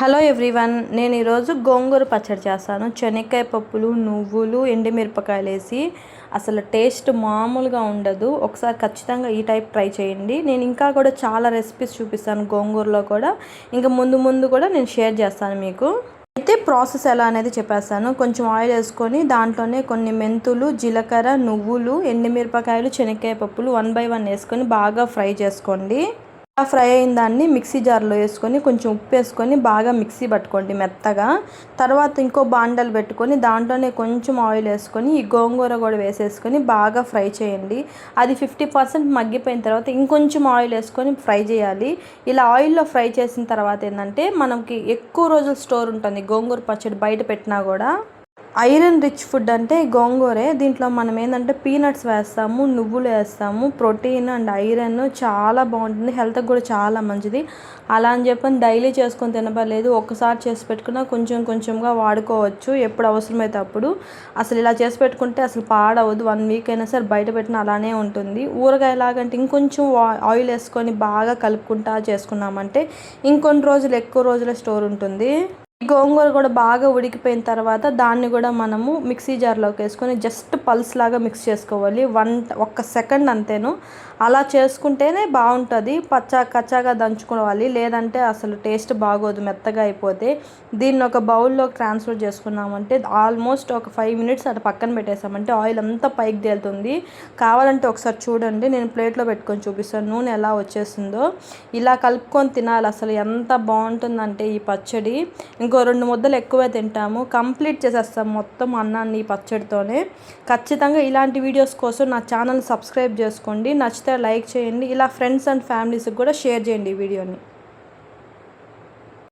Hello everyone, నేను ఈరోజు గోంగూర పచ్చడి చేస్తాను. శనక్కాయ పప్పులు, నువ్వులు, ఎండుమిరపకాయలు వేసి అసలు టేస్ట్ మామూలుగా ఉండదు. ఒకసారి ఖచ్చితంగా ఈ టైప్ ట్రై చేయండి. నేను ఇంకా కూడా చాలా రెసిపీస్ చూపిస్తాను గోంగూరలో కూడా. ఇంకా ముందు కూడా నేను షేర్ చేస్తాను మీకు. అయితే ప్రాసెస్ ఎలా అనేది చెప్పేస్తాను. కొంచెం ఆయిల్ వేసుకొని దాంట్లోనే కొన్ని మెంతులు, జీలకర్ర, నువ్వులు, ఎండుమిరపకాయలు, శనక్కాయ పప్పులు 1 by 1 వేసుకొని బాగా ఫ్రై చేసుకోండి. ఫ్రై అయిన దాన్ని మిక్సీ జార్లో వేసుకొని కొంచెం ఉప్పు వేసుకొని బాగా మిక్సీ పట్టుకోండి మెత్తగా. తర్వాత ఇంకో బాండలు పెట్టుకొని దాంట్లోనే కొంచెం ఆయిల్ వేసుకొని ఈ గోంగూర కూడా వేసేసుకొని బాగా ఫ్రై చేయండి. అది 50% మగ్గిపోయిన తర్వాత ఇంకొంచెం ఆయిల్ వేసుకొని ఫ్రై చేయాలి. ఇలా ఆయిల్లో ఫ్రై చేసిన తర్వాత ఏంటంటే మనకి ఎక్కువ రోజులు స్టోర్ ఉంటుంది గోంగూర పచ్చడి బయట పెట్టినా కూడా. ఐరన్ రిచ్ ఫుడ్ అంటే గోంగూరే. దీంట్లో మనం ఏంటంటే పీనట్స్ వేస్తాము, నువ్వులు వేస్తాము. ప్రోటీన్ అండ్ ఐరన్ చాలా బాగుంటుంది, హెల్త్కి కూడా చాలా మంచిది. అలా అని చెప్పని డైలీ చేసుకొని తినపర్లేదు, ఒక్కసారి చేసి పెట్టుకున్నా కొంచెంగా వాడుకోవచ్చు ఎప్పుడు అవసరమైతే అప్పుడు. అసలు ఇలా చేసి పెట్టుకుంటే అసలు పాడవద్దు. 1 వీక్ అయినా సరే బయట పెట్టిన అలానే ఉంటుంది. ఊరగాయలాగంటే ఇంకొంచెం ఆయిల్ వేసుకొని బాగా కలుపుకుంటా చేసుకున్నామంటే ఇంకొన్ని రోజులు ఎక్కువ రోజులే స్టోర్ ఉంటుంది. గోంగూర కూడా బాగా ఉడికిపోయిన తర్వాత దాన్ని కూడా మనము మిక్సీ జార్లోకి వేసుకొని జస్ట్ పల్స్ లాగా మిక్స్ చేసుకోవాలి. 1 సెకండ్ అంతేను. అలా చేసుకుంటేనే బాగుంటుంది. కచ్చాగా దంచుకోవాలి, లేదంటే అసలు టేస్ట్ బాగోదు మెత్తగా అయిపోతే. దీన్ని ఒక బౌల్లోకి ట్రాన్స్ఫర్ చేసుకున్నామంటే ఆల్మోస్ట్ ఒక 5 minutes అటు పక్కన పెట్టేసామంటే ఆయిల్ అంతా పైకి తేలుతుంది. కావాలంటే ఒకసారి చూడండి, నేను ప్లేట్లో పెట్టుకొని చూపిస్తాను నూనె ఎలా వచ్చేసిందో. ఇలా కలుపుకొని తినాలి, అసలు ఎంత బాగుంటుందంటే ఈ పచ్చడి. ఇంకో 2 ముద్దలు ఎక్కువే తింటాము. కంప్లీట్ చేసేస్తాం మొత్తం అన్నాన్ని ఈ పచ్చడితోనే. ఖచ్చితంగా ఇలాంటి వీడియోస్ కోసం నా ఛానల్ సబ్స్క్రైబ్ చేసుకోండి. నచ్చితే లైక్ చేయండి. ఇలా ఫ్రెండ్స్ అండ్ ఫ్యామిలీస్కి కూడా షేర్ చేయండి ఈ వీడియోని.